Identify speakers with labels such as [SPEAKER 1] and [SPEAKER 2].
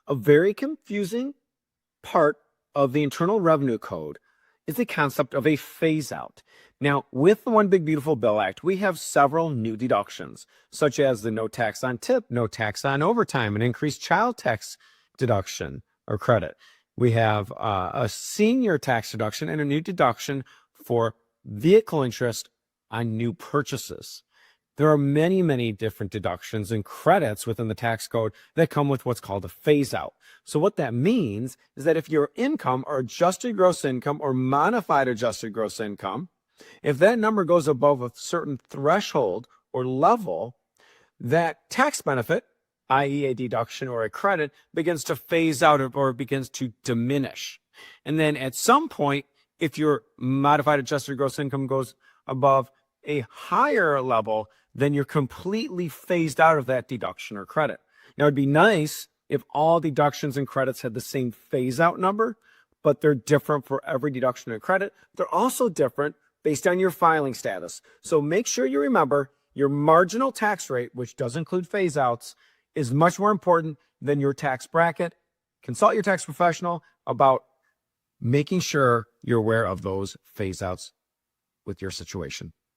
[SPEAKER 1] A very confusing part of the Internal Revenue Code is the concept of a phase out. Now, with the One Big Beautiful Bill Act, we have several new deductions, such as the no tax on tip, no tax on overtime, and increased child tax deduction or credit. We have a senior tax deduction and a new deduction for vehicle interest on new purchases. There are many, many different deductions and credits within the tax code that come with what's called a phase out. So what that means is that if your income or adjusted gross income or modified adjusted gross income, if that number goes above a certain threshold or level, that tax benefit, i.e. a deduction or a credit, begins to phase out or begins to diminish. And then at some point, if your modified adjusted gross income goes above a higher level, then you're completely phased out of that deduction or credit. Now, it'd be nice if all deductions and credits had the same phase out number, but they're different for every deduction and credit. They're also different based on your filing status. So make sure you remember your marginal tax rate, which does include phase outs, is much more important than your tax bracket. Consult your tax professional about making sure you're aware of those phase outs with your situation.